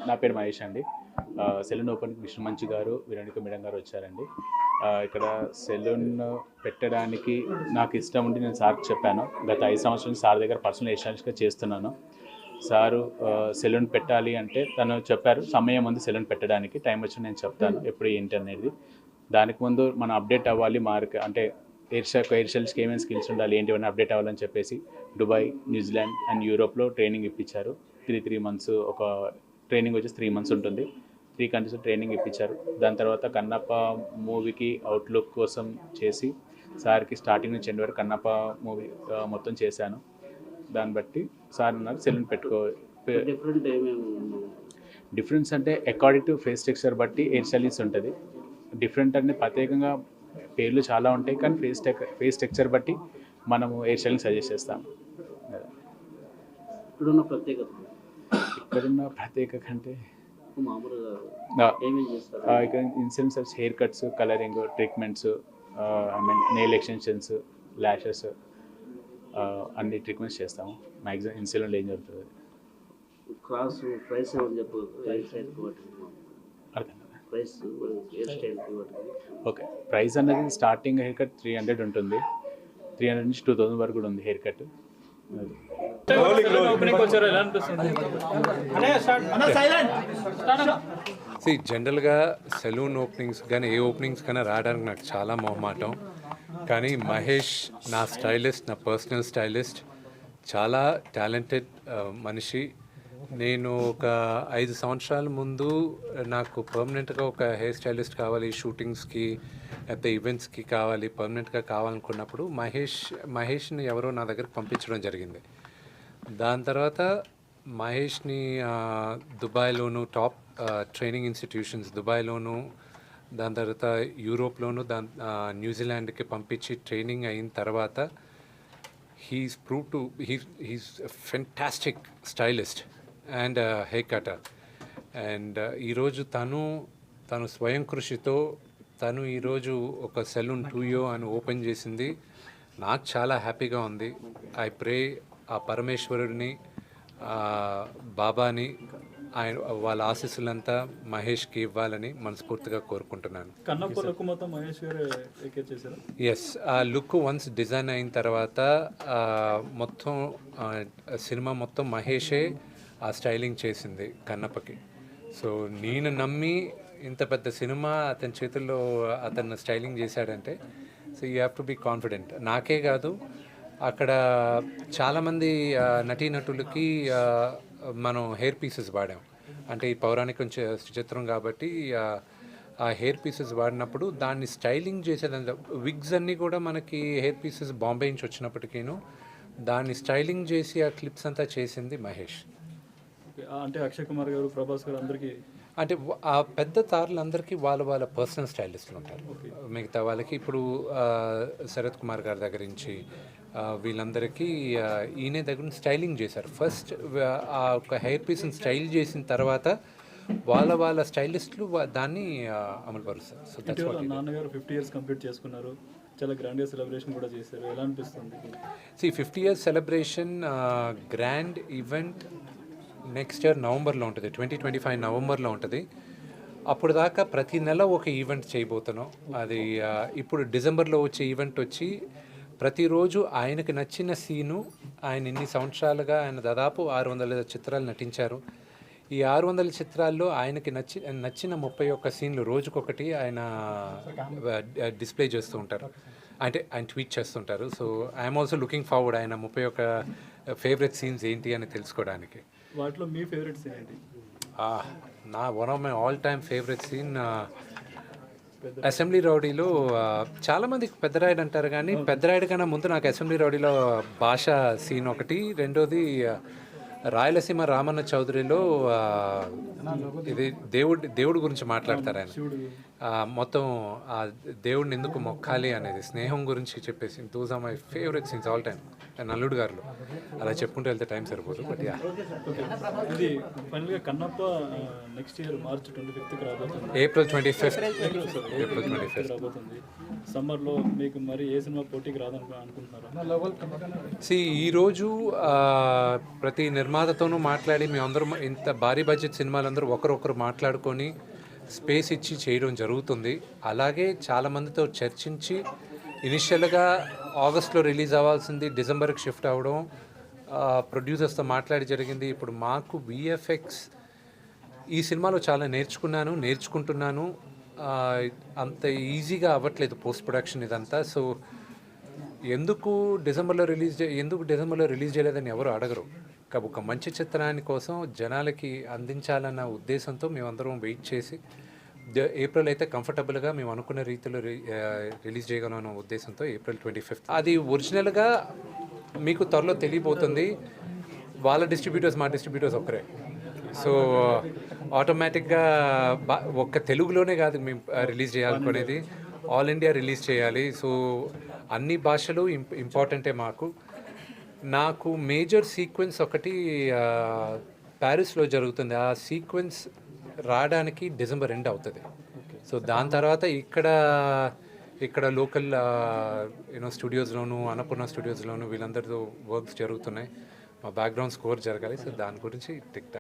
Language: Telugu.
నా పేరు మహేష్ అండి. సెలూన్ ఓపెన్కి విష్ణు మంచి గారు, విరణిక మేడం గారు వచ్చారండి. ఇక్కడ సెలూన్ పెట్టడానికి నాకు ఇష్టం ఉండి నేను సార్కి చెప్పాను. గత 5 సంవత్సరాలు సార్ దగ్గర పర్సనల్ ఎస్టాబ్లిష్గా చేస్తున్నాను. సారు సెలూన్ పెట్టాలి అంటే తను చెప్పారు, సమయం ఉంది సెలూన్ పెట్టడానికి, టైం వచ్చి నేను చెప్తాను ఎప్పుడు ఏంటి అనేది. దానికి ముందు మనం అప్డేట్ అవ్వాలి, అంటే ఎయిర్ సెల్స్కి ఏమేమి స్కిల్స్ ఉండాలి ఏంటి అని అప్డేట్ అవ్వాలని చెప్పేసి దుబాయ్, న్యూజిలాండ్ అండ్ యూరోప్లో ట్రైనింగ్ ఇప్పించారు. 3 months ఒక ట్రైనింగ్ వచ్చేసి 3 months ఉంటుంది. 3 countries ట్రైనింగ్ ఇప్పించారు. దాని తర్వాత కన్నప్ప మూవీకి అవుట్లుక్ కోసం చేసి సార్కి స్టార్టింగ్ నుంచి ఎండ్ వరకు కన్నప్ప మూవీ మొత్తం చేశాను. దాన్ని బట్టి సార్ ఉన్నారు సెలూన్ పెట్టుకో. డిఫరెన్స్ అంటే అకార్డింగ్ టు ఫేస్ టెక్స్చర్ బట్టి హెయిర్ స్టైలింగ్స్ ఉంటుంది. డిఫరెంట్ అంటే ప్రత్యేకంగా పేర్లు చాలా ఉంటాయి, కానీ ఫేస్ టెక్స్చర్ బట్టి మనము హెయిర్ స్టైలింగ్ సజెస్ట్ చేస్తాము. ఇక్కడున్న ప్రత్యేకత అంటే ఇక్కడ ఇన్సెన్స్ haircuts, colouring, treatments, nail extensions, lashes అన్ని ట్రీట్మెంట్స్ చేస్తాము. మ్యాక్సిమం ఇన్సెలూన్లో ఏం జరుగుతుంది ఓకే. ప్రైస్ అనేది స్టార్టింగ్ హెయిర్ కట్ 300 ఉంటుంది. 300 నుంచి 2000 వరకు కూడా ఉంది హెయిర్ కట్. జనరల్గా సెలూన్ ఓపెనింగ్స్ కానీ ఏ ఓపెనింగ్స్ కానీ రావడానికి నాకు చాలా మొహమాటం. కానీ మహేష్ నా స్టైలిస్ట్, నా పర్సనల్ స్టైలిస్ట్, చాలా టాలెంటెడ్ మనిషి. నేను ఒక 5 సంవత్సరాల ముందు నాకు పర్మనెంట్గా ఒక హెయిర్ స్టైలిస్ట్ కావాలి, షూటింగ్స్కి లేకపోతే ఈవెంట్స్కి కావాలి, పర్మనెంట్గా కావాలనుకున్నప్పుడు మహేష్ని ఎవరో నా దగ్గరకు పంపించడం జరిగింది. దాని తర్వాత మహేష్ని దుబాయ్లోను టాప్ ట్రైనింగ్ ఇన్స్టిట్యూషన్స్ దుబాయ్లోను, దాని తర్వాత యూరోప్లోను, న్యూజిలాండ్కి పంపించి ట్రైనింగ్ అయిన తర్వాత he's fantastic stylist and hair cutter. And ఈరోజు తను స్వయం కృషితో తను ఈరోజు ఒక సెలూన్ 2 అని ఓపెన్ చేసింది. నాకు చాలా హ్యాపీగా ఉంది. ఐ ప్రే ఆ పరమేశ్వరుడిని, బాబాని, ఆయన వాళ్ళ ఆశీస్సులంతా మహేష్కి ఇవ్వాలని మనస్ఫూర్తిగా కోరుకుంటున్నాను. ఎస్, ఆ లుక్ వన్స్ డిజైన్ అయిన తర్వాత మొత్తం సినిమా మొత్తం మహేషే ఆ స్టైలింగ్ చేసింది కన్నప్పకి. సో నేను నమ్మి ఇంత పెద్ద సినిమా అతని చేతుల్లో అతను స్టైలింగ్ చేశాడంటే so you have to be confident. నాకే కాదు, అక్కడ చాలామంది నటీనటులకి మనం హెయిర్ పీసెస్ వాడాం. అంటే ఈ పౌరాణికం చిత్రం కాబట్టి ఆ హెయిర్ పీసెస్ వాడినప్పుడు దాన్ని స్టైలింగ్ చేసేదంతా విగ్స్ అన్నీ కూడా మనకి హెయిర్ పీసెస్ బాంబే నుంచి వచ్చినప్పటికీను దాన్ని స్టైలింగ్ చేసి ఆ క్లిప్స్ అంతా చేసింది మహేష్. అంటే అక్షయ్ కుమార్ గారు, ప్రభాస్ గారు అందరికీ అంటే ఆ పెద్ద తారలందరికీ వాళ్ళ పర్సనల్ స్టైలిస్టులు ఉంటారు. మిగతా వాళ్ళకి ఇప్పుడు శరత్ కుమార్ గారి దగ్గర నుంచి వీళ్ళందరికీ ఈయన దగ్గర స్టైలింగ్ చేశారు. ఫస్ట్ ఆ ఒక హెయిర్ పీస్ని స్టైల్ చేసిన తర్వాత వాళ్ళ స్టైలిస్టులు దాన్ని అమలుపరుస్తారు. సో నాన్నగారు 50 years కంప్లీట్ చేసుకున్నారు, చాలా గ్రాండ్గా సెలబ్రేషన్ కూడా చేశారు. ఎలా అనిపిస్తుంది? 50 years celebration grand event next year నవంబర్లో ఉంటుంది, 2025 నవంబర్లో ఉంటుంది. అప్పుడు దాకా ప్రతి నెల ఒక ఈవెంట్ చేయబోతున్నాం. అది ఇప్పుడు డిసెంబర్లో వచ్చే ఈవెంట్ వచ్చి ప్రతిరోజు ఆయనకు నచ్చిన సీను, ఆయన ఇన్ని సంవత్సరాలుగా ఆయన దాదాపు 600 చిత్రాలు నటించారు. ఈ 600 చిత్రాల్లో ఆయనకి నచ్చిన 31 సీన్లు రోజుకొకటి ఆయన డిస్ప్లే చేస్తూ ఉంటారు, అంటే ఆయన ట్వీట్ చేస్తుంటారు. So I'm also looking forward ఆయన 31 ఫేవరెట్ సీన్స్ ఏంటి అని తెలుసుకోవడానికి. వాటిలో మీ ఫేవరెట్ సీన్ ఏంటి? నా one of my all time favourite scene assembly రౌడీలో. చాలామందికి పెద్దరాయుడు అంటారు, కానీ పెద్దరాయుడు కన్నా ముందు నాకు అసెంబ్లీ రౌడీలో భాష సీన్ ఒకటి. రెండోది రాయలసీమ రామన్న చౌదరిలో ఇది దేవుడి గురించి మాట్లాడతారు ఆయన. మొత్తం ఆ దేవుడిని ఎందుకు మొక్కాలి అనేది, స్నేహం గురించి చెప్పేసి those are my favourite scenes all time. And అల్లుడు గారులో అలా చెప్పుకుంటూ వెళ్తే టైం సరిపోదు. బట్ యా, ఇది ఫైనల్గా Kannappa next year March 25th రాబోతుంది. April 25th రాబోతుంది. సమ్మర్లో మీకు మరి ఏ సినిమా పోటీకి రాదనుకుంటున్నారా? ఈరోజు ప్రతి నిర్మాతతోనూ మాట్లాడి మేమందరం ఇంత భారీ బడ్జెట్ సినిమాలందరూ ఒకరొకరు మాట్లాడుకొని స్పేస్ ఇచ్చి చేయడం జరుగుతుంది. అలాగే చాలామందితో చర్చించి ఇనిషియల్గా ఆగస్ట్లో రిలీజ్ అవ్వాల్సింది డిసెంబర్కి షిఫ్ట్ అవ్వడం, ప్రొడ్యూసర్స్తో మాట్లాడి జరిగింది. ఇప్పుడు మాకు విఎఫ్ఎక్స్ ఈ సినిమాలో చాలా నేర్చుకుంటున్నాను. అంత ఈజీగా అవ్వట్లేదు పోస్ట్ ప్రొడక్షన్ ఇదంతా. సో ఎందుకు డిసెంబర్లో రిలీజ్ చేయలేదని ఎవరు అడగరు. ఒక మంచి చిత్రాన్ని కోసం జనాలకి అందించాలన్న ఉద్దేశంతో మేమందరం వెయిట్ చేసి ఏప్రిల్ అయితే కంఫర్టబుల్గా మేము అనుకున్న రీతిలో రిలీజ్ చేయగలం అన్న ఉద్దేశంతో April 25th. అది ఒరిజినల్గా మీకు త్వరలో తెలియబోతుంది. వాళ్ళ డిస్ట్రిబ్యూటర్స్ మా డిస్ట్రిబ్యూటర్స్ ఒక్కరే. సో ఆటోమేటిక్గా ఒక్క తెలుగులోనే కాదు మేము రిలీజ్ చేయాలనుకునేది, ఆల్ ఇండియా రిలీజ్ చేయాలి. సో అన్ని భాషలు ఇంపార్టెంటే మాకు. నాకు మేజర్ సీక్వెన్స్ ఒకటి ప్యారిస్లో జరుగుతుంది. ఆ సీక్వెన్స్ రావడానికి డిసెంబర్ ఎండ్ అవుతుంది. సో దాని తర్వాత ఇక్కడ లోకల్ స్టూడియోస్లోను, అన్నపూర్ణ స్టూడియోస్లోను వీళ్ళందరితో వర్క్స్ జరుగుతున్నాయి. మా బ్యాక్గ్రౌండ్ స్కోర్ జరగాలి. సో దాని గురించి టిక్